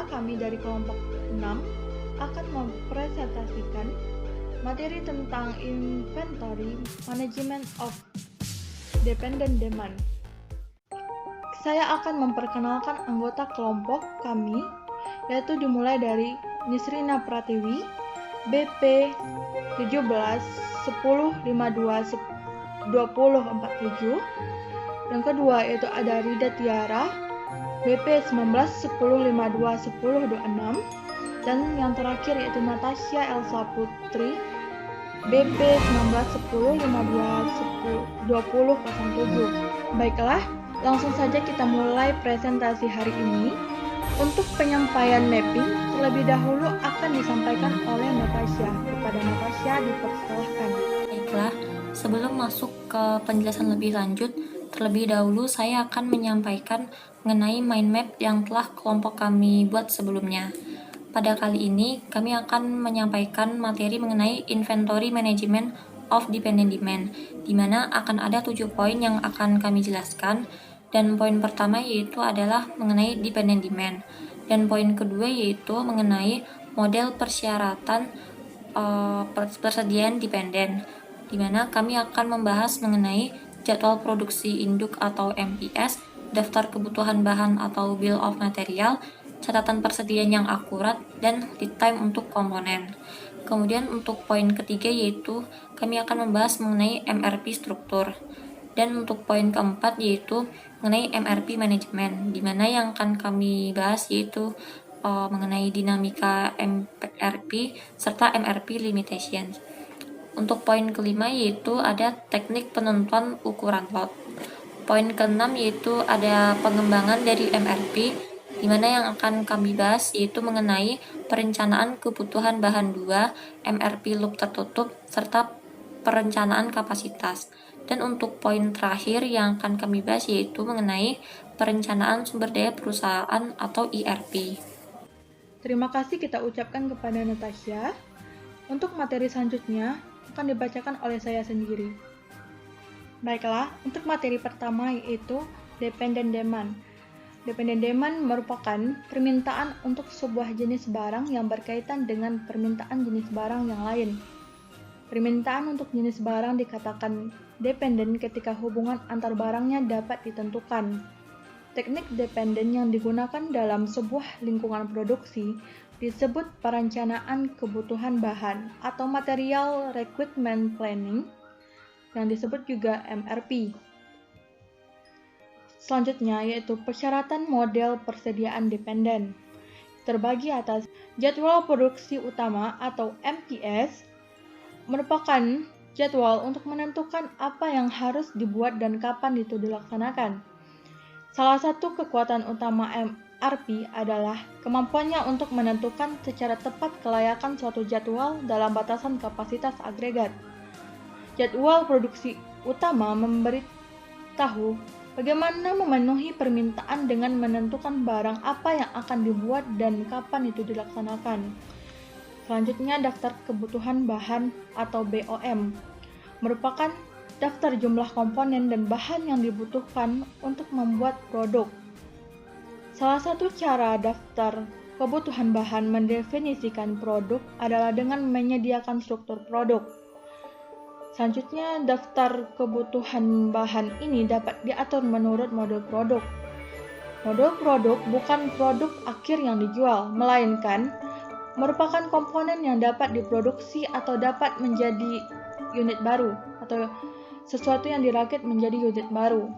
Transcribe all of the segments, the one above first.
kami dari kelompok 6 akan mempresentasikan materi tentang Inventory Management of Dependent Demand. Saya akan memperkenalkan anggota kelompok kami, yaitu dimulai dari Nisrina Pratiwi, BP 17 10 52 2047. Yang kedua yaitu ada Rida Tiara, BP 19 10 52 10 26. Dan yang terakhir yaitu Natasha Elsa Putri, BP 19 10 52 10 20 07. Baiklah, langsung saja kita mulai presentasi hari ini. Untuk penyampaian mapping, terlebih dahulu akan disampaikan oleh Natasha. Kepada Natasha dipersilahkan. Baiklah, sebelum masuk ke penjelasan lebih lanjut, terlebih dahulu saya akan menyampaikan mengenai mind map yang telah kelompok kami buat sebelumnya. Pada kali ini, kami akan menyampaikan materi mengenai Inventory Management of Dependent Demand, di mana akan ada 7 poin yang akan kami jelaskan. Dan poin pertama yaitu adalah mengenai dependent demand. Dan poin kedua yaitu mengenai model persyaratan persediaan dependen, di mana kami akan membahas mengenai jadwal produksi induk atau MPS, daftar kebutuhan bahan atau bill of material, catatan persediaan yang akurat, dan lead time untuk komponen. Kemudian untuk poin ketiga yaitu kami akan membahas mengenai MRP struktur. Dan untuk poin keempat yaitu mengenai MRP management, di mana yang akan kami bahas yaitu mengenai dinamika MRP serta MRP limitations. Untuk poin kelima yaitu ada teknik penentuan ukuran lot. Poin keenam yaitu ada pengembangan dari MRP, di mana yang akan kami bahas yaitu mengenai perencanaan kebutuhan bahan 2, MRP loop tertutup, serta perencanaan kapasitas. Dan untuk poin terakhir yang akan kami bahas yaitu mengenai perencanaan sumber daya perusahaan atau ERP. Terima kasih kita ucapkan kepada Natasha. Untuk materi selanjutnya akan dibacakan oleh saya sendiri. Baiklah, untuk materi pertama yaitu Dependent Demand. Dependent Demand merupakan permintaan untuk sebuah jenis barang yang berkaitan dengan permintaan jenis barang yang lain. Permintaan untuk jenis barang dikatakan dependen ketika hubungan antar barangnya dapat ditentukan. Teknik dependen yang digunakan dalam sebuah lingkungan produksi disebut perencanaan kebutuhan bahan atau Material Requirement Planning, yang disebut juga MRP. Selanjutnya yaitu persyaratan model persediaan dependen. Terbagi atas jadwal produksi utama atau MPS, merupakan jadwal untuk menentukan apa yang harus dibuat dan kapan itu dilaksanakan. Salah satu kekuatan utama MRP adalah kemampuannya untuk menentukan secara tepat kelayakan suatu jadwal dalam batasan kapasitas agregat. Jadwal produksi utama memberitahu bagaimana memenuhi permintaan dengan menentukan barang apa yang akan dibuat dan kapan itu dilaksanakan. Selanjutnya, daftar kebutuhan bahan atau BOM merupakan daftar jumlah komponen dan bahan yang dibutuhkan untuk membuat produk. Salah satu cara daftar kebutuhan bahan mendefinisikan produk adalah dengan menyediakan struktur produk. Selanjutnya, daftar kebutuhan bahan ini dapat diatur menurut model produk. Model produk bukan produk akhir yang dijual, melainkan merupakan komponen yang dapat diproduksi atau dapat menjadi unit baru atau sesuatu yang dirakit menjadi unit baru.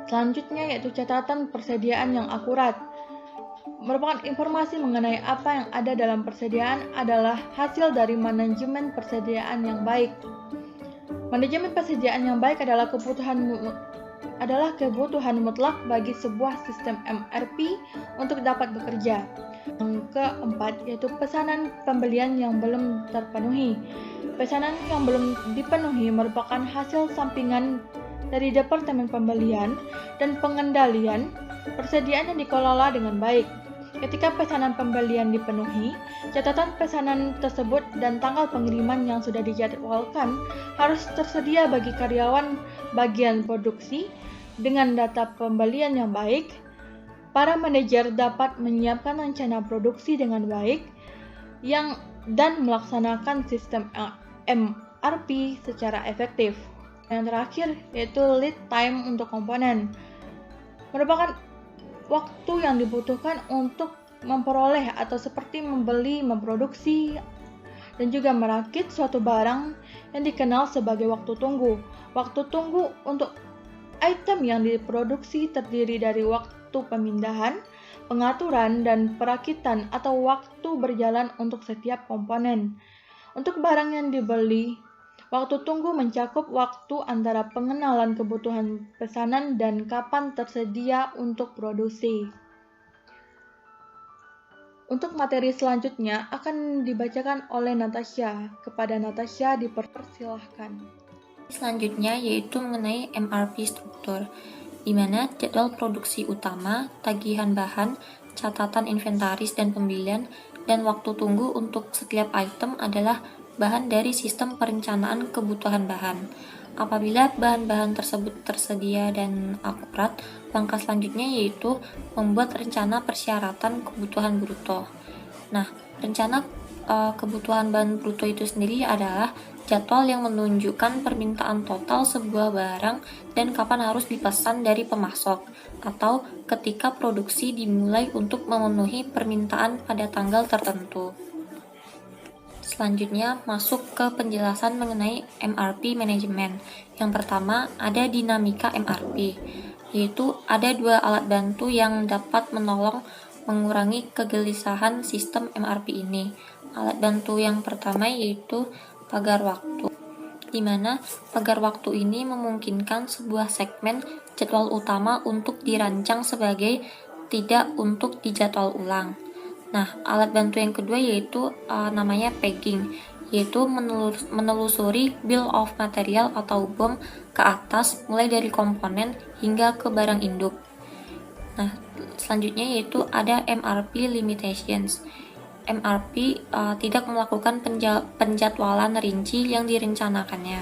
Selanjutnya yaitu catatan persediaan yang akurat. Merupakan informasi mengenai apa yang ada dalam persediaan adalah hasil dari manajemen persediaan yang baik. Manajemen persediaan yang baik adalah kebutuhan mutlak bagi sebuah sistem MRP untuk dapat bekerja. Yang keempat yaitu pesanan pembelian yang belum terpenuhi. Pesanan yang belum dipenuhi merupakan hasil sampingan dari Departemen Pembelian dan Pengendalian Persediaan yang dikelola dengan baik. Ketika pesanan pembelian dipenuhi, catatan pesanan tersebut dan tanggal pengiriman yang sudah dijadwalkan harus tersedia bagi karyawan bagian produksi dengan data pembelian yang baik. para manajer dapat menyiapkan rencana produksi dengan baik dan melaksanakan sistem MRP secara efektif. Yang terakhir yaitu lead time untuk komponen, merupakan waktu yang dibutuhkan untuk memperoleh atau seperti membeli, memproduksi, dan juga merakit suatu barang yang dikenal sebagai waktu tunggu. Waktu tunggu untuk item yang diproduksi terdiri dari waktu pemindahan, pengaturan, dan perakitan atau waktu berjalan untuk setiap komponen. Untuk barang yang dibeli, waktu tunggu mencakup waktu antara pengenalan kebutuhan pesanan dan kapan tersedia untuk produksi. Untuk materi selanjutnya akan dibacakan oleh Natasha. Kepada Natasha dipersilahkan. Selanjutnya yaitu mengenai MRP struktur, di mana jadwal produksi utama, tagihan bahan, catatan inventaris dan pembelian, dan waktu tunggu untuk setiap item adalah bahan dari sistem perencanaan kebutuhan bahan. Apabila bahan-bahan tersebut tersedia dan akurat, langkah selanjutnya yaitu membuat rencana persyaratan kebutuhan bruto. Nah, rencana kebutuhan bahan bruto itu sendiri adalah jadwal yang menunjukkan permintaan total sebuah barang dan kapan harus dipesan dari pemasok, atau ketika produksi dimulai untuk memenuhi permintaan pada tanggal tertentu. Selanjutnya masuk ke penjelasan mengenai MRP manajemen. Yang pertama ada dinamika MRP, yaitu ada dua alat bantu yang dapat menolong mengurangi kegelisahan sistem MRP ini. Alat bantu yang pertama yaitu pagar waktu, di mana pagar waktu ini memungkinkan sebuah segmen jadwal utama untuk dirancang sebagai tidak untuk dijadwal ulang. Nah, alat bantu yang kedua yaitu namanya pegging, yaitu menelusuri bill of material atau BOM ke atas mulai dari komponen hingga ke barang induk. Nah, selanjutnya yaitu ada MRP limitations. MRP tidak melakukan penjadwalan rinci yang direncanakannya.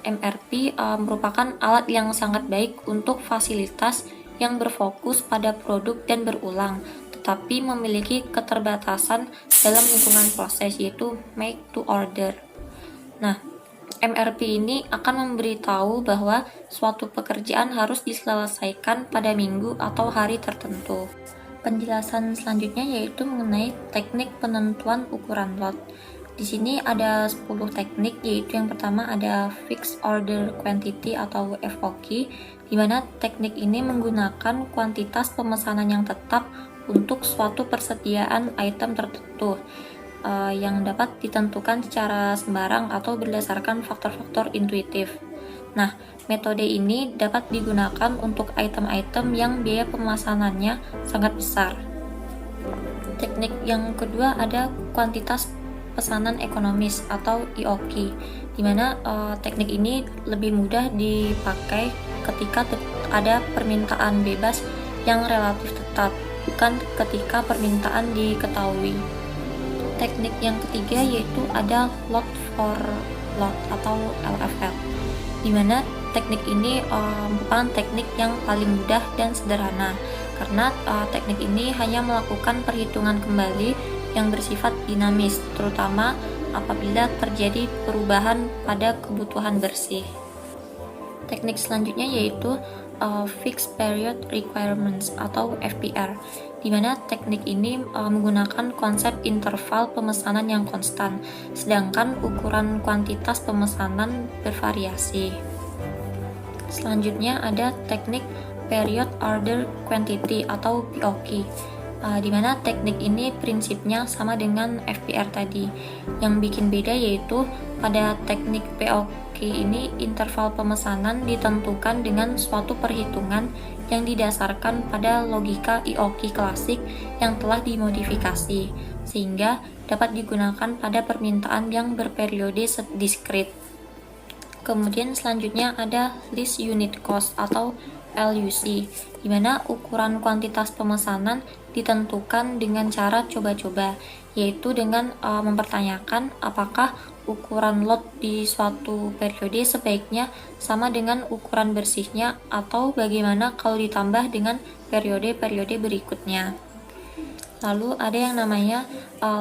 MRP merupakan alat yang sangat baik untuk fasilitas yang berfokus pada produk dan berulang, tetapi memiliki keterbatasan dalam lingkungan proses, yaitu make to order. Nah, MRP ini akan memberitahu bahwa suatu pekerjaan harus diselesaikan pada minggu atau hari tertentu. Penjelasan selanjutnya yaitu mengenai teknik penentuan ukuran lot. Di sini ada 10 teknik, yaitu yang pertama ada Fixed Order Quantity atau FOQ, di mana teknik ini menggunakan kuantitas pemesanan yang tetap untuk suatu persediaan item tertentu yang dapat ditentukan secara sembarang atau berdasarkan faktor-faktor intuitif. Nah, metode ini dapat digunakan untuk item-item yang biaya pemesanannya sangat besar. Teknik yang kedua ada kuantitas pesanan ekonomis atau EOQ, di mana teknik ini lebih mudah dipakai ketika ada permintaan bebas yang relatif tetap, bukan ketika permintaan diketahui. Teknik yang ketiga yaitu ada lot for lot atau LFL, di mana teknik ini merupakan teknik yang paling mudah dan sederhana, karena teknik ini hanya melakukan perhitungan kembali yang bersifat dinamis, terutama apabila terjadi perubahan pada kebutuhan bersih. Teknik selanjutnya yaitu Fixed Period Requirements atau FPR, di mana teknik ini menggunakan konsep interval pemesanan yang konstan, sedangkan ukuran kuantitas pemesanan bervariasi. Selanjutnya ada teknik Period Order Quantity atau POQ, di mana teknik ini prinsipnya sama dengan FPR tadi. Yang bikin beda yaitu pada teknik POQ ini interval pemesanan ditentukan dengan suatu perhitungan yang didasarkan pada logika EOQ klasik yang telah dimodifikasi, sehingga dapat digunakan pada permintaan yang berperiode diskrit. Kemudian selanjutnya ada List Unit Cost atau LUC, di mana ukuran kuantitas pemesanan ditentukan dengan cara coba-coba, yaitu dengan mempertanyakan apakah ukuran lot di suatu periode sebaiknya sama dengan ukuran bersihnya, atau bagaimana kalau ditambah dengan periode-periode berikutnya. Lalu ada yang namanya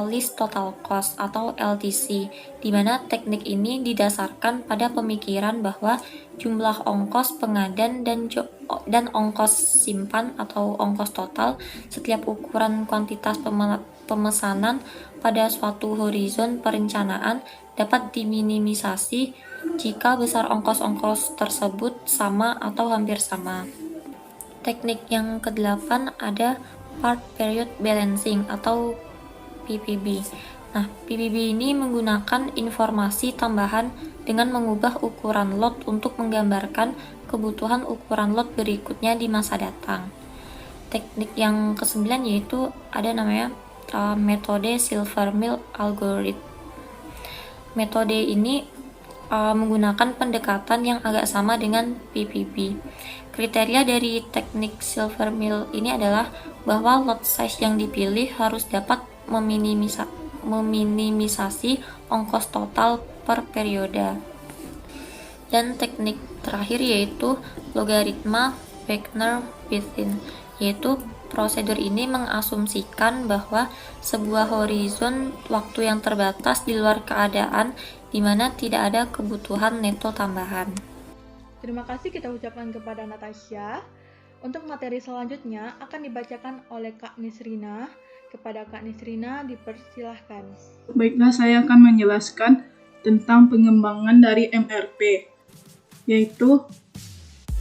list total cost atau LTC, di mana teknik ini didasarkan pada pemikiran bahwa jumlah ongkos pengadaan dan ongkos simpan atau ongkos total setiap ukuran kuantitas pemesanan pada suatu horizon perencanaan dapat diminimisasi jika besar ongkos-ongkos tersebut sama atau hampir sama. Teknik yang kedelapan ada Part Period Balancing atau PPB. Nah, PPB ini menggunakan informasi tambahan dengan mengubah ukuran lot untuk menggambarkan kebutuhan ukuran lot berikutnya di masa datang. Teknik yang kesembilan yaitu ada namanya metode Silvermill Algorithm. Metode ini menggunakan pendekatan yang agak sama dengan PPB. Kriteria dari teknik Silvermill ini adalah bahwa lot size yang dipilih harus dapat meminimisasi ongkos total per periode. Dan teknik terakhir yaitu logaritma Wagner-Witten, yaitu prosedur ini mengasumsikan bahwa sebuah horizon waktu yang terbatas di luar keadaan di mana tidak ada kebutuhan neto tambahan. Terima kasih kita ucapkan kepada Natasha. Untuk materi selanjutnya akan dibacakan oleh Kak Nisrina. Kepada Kak Nisrina dipersilahkan. Baiklah, saya akan menjelaskan tentang pengembangan dari MRP, yaitu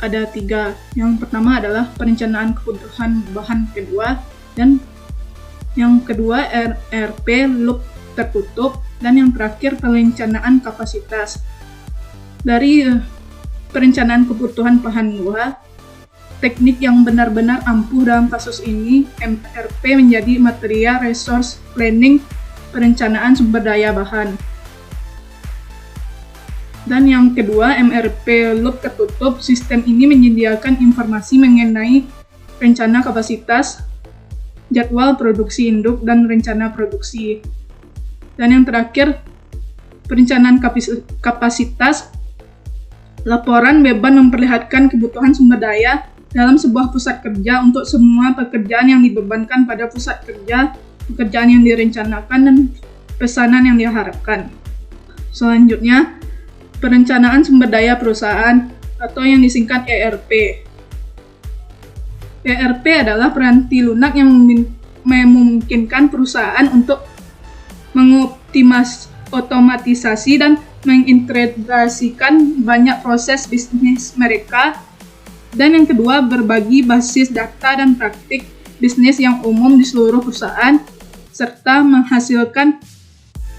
ada 3. Yang pertama adalah perencanaan kebutuhan bahan kedua, dan yang kedua RRP loop tertutup, dan yang terakhir perencanaan kapasitas. Dari perencanaan kebutuhan bahan dua, teknik yang benar-benar ampuh dalam kasus ini, MRP menjadi Material Resource Planning, perencanaan sumber daya bahan. Dan yang kedua, MRP loop tertutup, sistem ini menyediakan informasi mengenai rencana kapasitas, jadwal produksi induk, dan rencana produksi. Dan yang terakhir, perencanaan kapasitas, laporan beban memperlihatkan kebutuhan sumber daya dalam sebuah pusat kerja untuk semua pekerjaan yang dibebankan pada pusat kerja, pekerjaan yang direncanakan, dan pesanan yang diharapkan. Selanjutnya, perencanaan sumber daya perusahaan atau yang disingkat ERP. ERP adalah piranti lunak yang memungkinkan perusahaan untuk otomatisasi dan mengintegrasikan banyak proses bisnis mereka. Dan yang kedua, berbagi basis data dan praktik bisnis yang umum di seluruh perusahaan, serta menghasilkan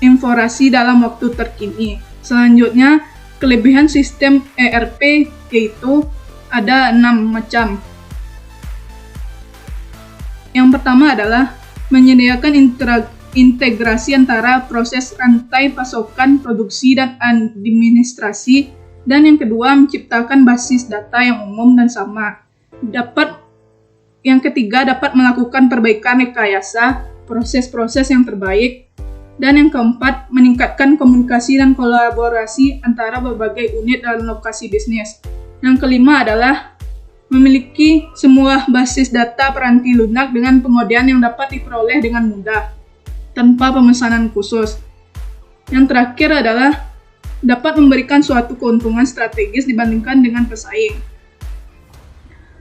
informasi dalam waktu terkini. Selanjutnya, kelebihan sistem ERP yaitu ada 6 macam. Yang pertama adalah menyediakan integrasi antara proses rantai pasokan, produksi, dan administrasi. Dan yang kedua, menciptakan basis data yang umum dan sama. Yang ketiga, dapat melakukan perbaikan rekayasa, proses-proses yang terbaik. Dan yang keempat, meningkatkan komunikasi dan kolaborasi antara berbagai unit dalam lokasi bisnis. Yang kelima adalah memiliki semua basis data piranti lunak dengan pengodian yang dapat diperoleh dengan mudah, tanpa pemesanan khusus. Yang terakhir adalah dapat memberikan suatu keuntungan strategis dibandingkan dengan pesaing.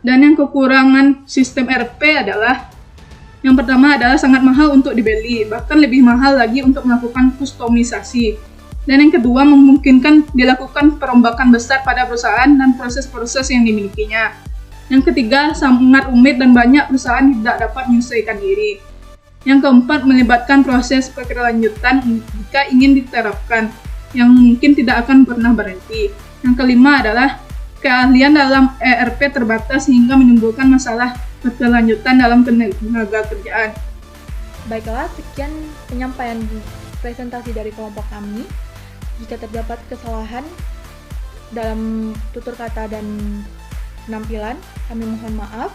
Dan yang kekurangan sistem ERP adalah, yang pertama adalah sangat mahal untuk dibeli, bahkan lebih mahal lagi untuk melakukan kustomisasi. Dan yang kedua, memungkinkan dilakukan perombakan besar pada perusahaan dan proses-proses yang dimilikinya. Yang ketiga, sangat rumit dan banyak perusahaan tidak dapat menyesuaikan diri. Yang keempat, melibatkan proses berkelanjutan jika ingin diterapkan, yang mungkin tidak akan pernah berhenti. Yang kelima adalah keahlian dalam ERP terbatas sehingga menimbulkan masalah berkelanjutan dalam tenaga kerjaan. Baiklah, sekian penyampaian presentasi dari kelompok kami. Jika terdapat kesalahan dalam tutur kata dan penampilan, kami mohon maaf.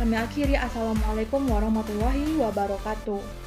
Kami akhiri. Assalamualaikum warahmatullahi wabarakatuh.